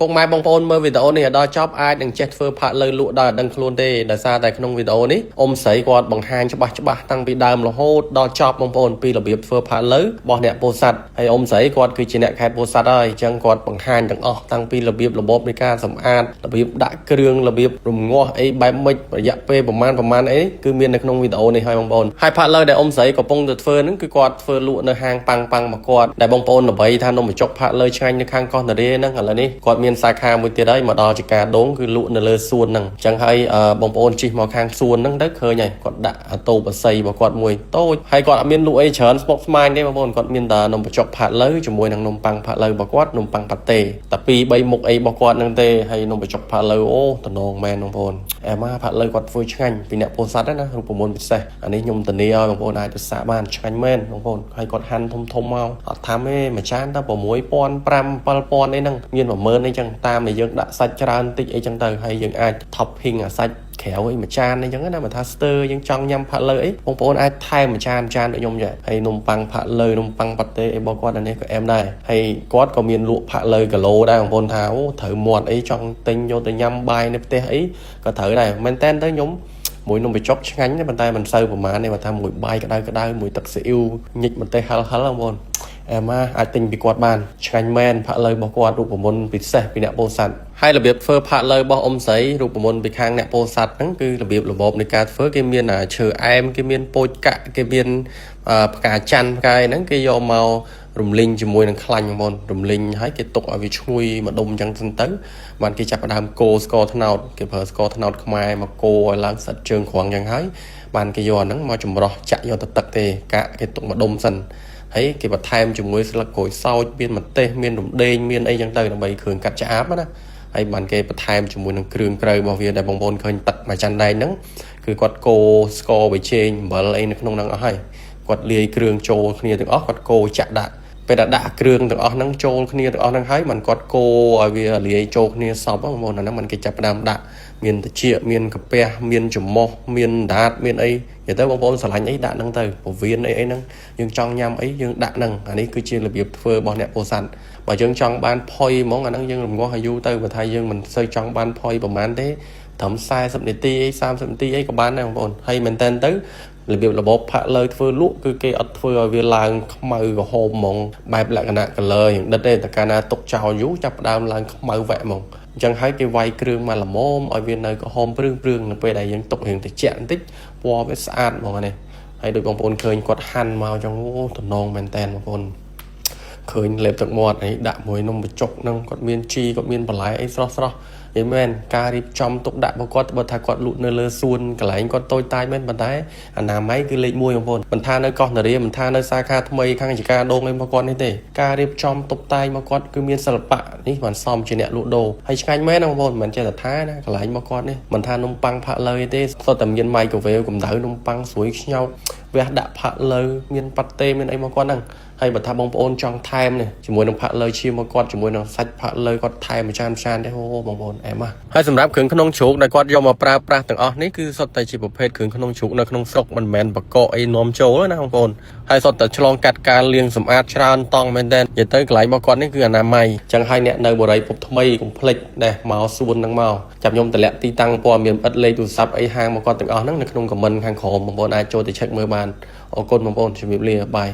ពុកម៉ែបងប្អូនមើលវីដេអូនេះដល់ចប់អាចនឹងចេះធ្វើផាក់លើលក់ដល់ដឹងខ្លួនទេដោយសារតែក្នុងវីដេអូនេះអ៊ំស្រីគាត់បង្ហាញច្បាស់តាំងពីដើមរហូតដល់ចប់បងប្អូនពីរបៀបធ្វើផាក់លើរបស់អ្នកពោធិ៍សាត់ហើយអ៊ំស្រីគាត់គឺជាអ្នកខេត្តពោធិ៍សាត់ហើយអញ្ចឹងគាត់បង្ហាញទាំងអស់តាំងពីរបៀបរបបនៃការសម្អាតរបៀបដាក់គ្រឿងរបៀបរងាស់អីបែបម៉េចរយៈពេលប្រមាណអីគឺមាននៅក្នុងវីដេអូនេះហើយបងប្អូនហើយផាក់លើដែលអ៊ំស្រីកំពុងតែធ្វើហ្នឹងគឺគាត់ធ្វើលក់នៅហាងប៉ាំងមកគាត់ដែលបងប្អូនល្បីថានំបញ្ចុកផាក់លើឆ្ងាញ់នៅខាងកោះនរាហ្នឹងឥឡូវនេះគាត់មានសាខាមួយទៀតហើយមកដល់ជាការដងគឺលក់នៅលើសួនហ្នឹងអញ្ចឹងហើយបងប្អូនជិះមកខាងសួនហ្នឹងទៅឃើញហើយគាត់ដាក់អាតូបស័យរបស់គាត់មួយតូចហើយគាត់អត់មានលក់អីច្រើនស្មុគស្មាញទេបងប្អូនគាត់មានតែនំបញ្ចុកផាក់លើជាមួយនឹងនំប៉័ងផាក់លើរបស់គាត់នំប៉័ងប៉ាតេតែ2 3មុខអីរបស់គាត់ហ្នឹងទេហើយនំបញ្ចុកផាក់លើអូតំណងមែនបងប្អូនអែម៉ាផាក់លើគាត់ធ្វើឆ្ងាញ់ពីអ្នកពោធិ៍សាត់ណារូបមន្តពិសេសអានេះខ្ញុំធានាឲ្យបងប្អូនអាចទៅសាកបានឆ្ងាញ់មែនបងប្អូនហើយគាត់ហាន់ធំមកអត់ថាទេមួយចានតែ6,000 5,000 7,000អីហ្នឹងមាន10000អីចឹងតាមដែលយើងដាក់សាច់ច្រើនតិចអីចឹងទៅហើយយើងអាច topping អាសាច់ក្រៅអីមួយចានអីចឹងណាបើថាស្ទើយើងចង់ញ៉ាំផាក់លើអីបងប្អូនអាចថែមមួយចានដូចខ្ញុំចេះហើយនំប៉័ងផាក់លើនំប៉័ងប៉ាតេអីរបស់គាត់អានេះក៏អែមដែរហើយគាត់ក៏មានលក់ផាក់លើគីឡូដែរបងប្អូនថាអូត្រូវមាត់អីចង់ទិញយកទៅញ៉ាំបាយនៅផ្ទះអីក៏ត្រូវដែរមែនតើទៅខ្ញុំមួយនំបញ្ចុកឆ្ងាញ់តែប៉ុន្តែមិនសូវប្រហែលទេបើថាមួយបាយក្តៅមួយទឹកស៊ីអ៊ីវញិចម្ទេសហិលបងប្អូនអែម៉ាអាចទិញពីគាត់បានឆ្ងាញ់មែនផាក់លើរបស់គាត់រូបមន្តពិសេសពីអ្នកពោធិ៍សាត់ហើយរបៀបធ្វើផាក់លើរបស់អ៊ំស្រីរូបមន្តពីខាងអ្នកពោធិ៍សាត់ហ្នឹងគឺរបៀបរបបនៃការធ្វើគេមានឈើអែមគេមានពោចកាក់គេមានផ្កាច័ន្ទផ្កាយហ្នឹងគេយកមករំលីងជាមួយនឹងខ្លាញ់បងប្អូនរំលីងហើយគេទុកឲ្យវាឈ្ងុយម្ដុំអញ្ចឹងទៅបានគេចាប់ផ្ដើមកូរស្ករត្នោតគេប្រើស្ករត្នោតខ្មែរមកកូរឲ្យឡើងស្អិតជើងក្រងអញ្ចឹងហើយបានគេយកហ្នឹងមកចម្រោះចាក់យកទៅទឹកទេកាក់គេទុកម្ដុំសិនហើយគេបន្ថែមជាមួយស្លឹកក្រូចសើចមានម្ទេសមានរំដេងមានអីចឹងទៅដើម្បីគ្រឿងកាត់ឆ្អាបណាហើយបានគេបន្ថែមជាមួយនឹងគ្រឿងក្រៅរបស់វាដែលបងប្អូនឃើញទឹកមួយចាន់ដែងហ្នឹងគឺគាត់កូរស្ករប៊ីចេងអំបិលអីនៅក្នុងហ្នឹងអស់ហើយគាត់លាយគ្រឿងចូលគ្នាទាំងអស់គាត់កូរចាក់ដាក់ពេលដាក់គ្រឿងទាំងអស់ហ្នឹងចូលគ្នាទាំងអស់ហ្នឹងហើយมันគាត់កូរឲ្យវាលាយចូលគ្នាសពបងប្អូនអាហ្នឹងมันគេចាប់ផ្ដើមដាក់មានត្រចៀកមានកាពះមានចំមុះមានដាតមានអីនិយាយទៅបងប្អូនស្រឡាញ់អីដាក់ហ្នឹងទៅពវៀនអីហ្នឹងយើងចង់ញ៉ាំអីយើងដាក់ហ្នឹងអានេះគឺជារបៀបធ្វើរបស់អ្នកពោធិ៍សាត់បើយើងចង់បានផុយហ្មងអាហ្នឹងយើងរងាស់ឲ្យយូរទៅបើថាយើងមិនសូវចង់បានផុយប្រហែលទេត្រឹម40នាទីអី30នាទីអីក៏បានដែរបងប្អូនហើយមែនតើទៅរបៀបរបបផាក់លើធ្វើលក់គឺគេអត់ធ្វើឲ្យវាឡើងខ្មៅក្រហមហ្មងបែបលក្ខណៈ color យ៉ាងដិតទេតែកាលណាទុកចោលយូរចាប់ផ្ដើមឡើងខ្មៅវែកហ្មងអញ្ចឹងហើយគេវាយគ្រឿងមកល្មមឲ្យវានៅក្រហមព្រឿងនៅពេលដែលយើងទុករៀងត្រជាក់បន្តិចពណ៌វាស្អាតហ្មងនេះហើយដូចបងប្អូនឃើញគាត់ហាន់មកអញ្ចឹងអូតំណងមែនតើបងប្អូនឃើញលេបទឹកមាត់អីដាក់មួយនំបញ្ចុកហ្នឹងគាត់មានជីគាត់មានបន្លែអីស្រស់យីមែនការរៀបចំទុកដាក់របស់គាត់បើថាគាត់លក់នៅលើសួនកន្លែងគាត់តូចតាចមែនប៉ុន្តែអនាម័យគឺលេខ1បងប្អូនមិនថានៅកោះនរាមិនថានៅសាខាថ្មីខាងចការដងអីរបស់គាត់នេះទេការរៀបចំទុកតែងរបស់គាត់គឺមានសិល្បៈនេះបានសមជាអ្នកលក់ដូរហើយឆ្ងាញ់មែនបងប្អូនមិនចេះតែថាណាកន្លែងរបស់គាត់នេះមិនថានំប៉័ងផាក់លើទេសុទ្ធតែមាន microwave កម្ដៅនំប៉័ងស្រួយខ្ញោកវះដាក់ផាក់លើមានប៉ាតេមានអីមកគាត់ហ្នឹងហើយបើថាបងប្អូនចង់ថែមនេះជាមួយនឹងផាក់លើឈាមមកគាត់ជាមួយនឹងសាច់ផាក់លើគាត់ថែមមួយចានទេអូបងប្អូនអែមហើយសម្រាប់គ្រឿងក្នុងជ្រូកដែលគាត់យកមកប្រើប្រាស់ទាំងអស់នេះគឺសុទ្ធតែជាប្រភេទគ្រឿងក្នុងជ្រូកនៅក្នុងស្រុកមិនមែនបកកអីនាំចូលណាបងប្អូនហើយសុទ្ធតែឆ្លងកាត់ការលាងសម្អាតច្រើនតង់មែនតើនិយាយទៅកន្លែងរបស់គាត់នេះគឺអនាម័យអញ្ចឹងហើយអ្នកនៅបរិយាពុបថ្មីកុំភ្លេចដែរមកសួនហ្នឹងមកចាប់ខ្ញុំតម្លាក់ទីតាំងព័ត៌មានឥតលេខទូរស័ព្ទអីហាងមកគាត់ទាំងអស់ហ្នឹងនៅក្នុងខមមិនខាងក្រោមបងប្អូនអាចចូលទៅ check មើលបានអរគុណបងប្អូនជំរាបលាបាយ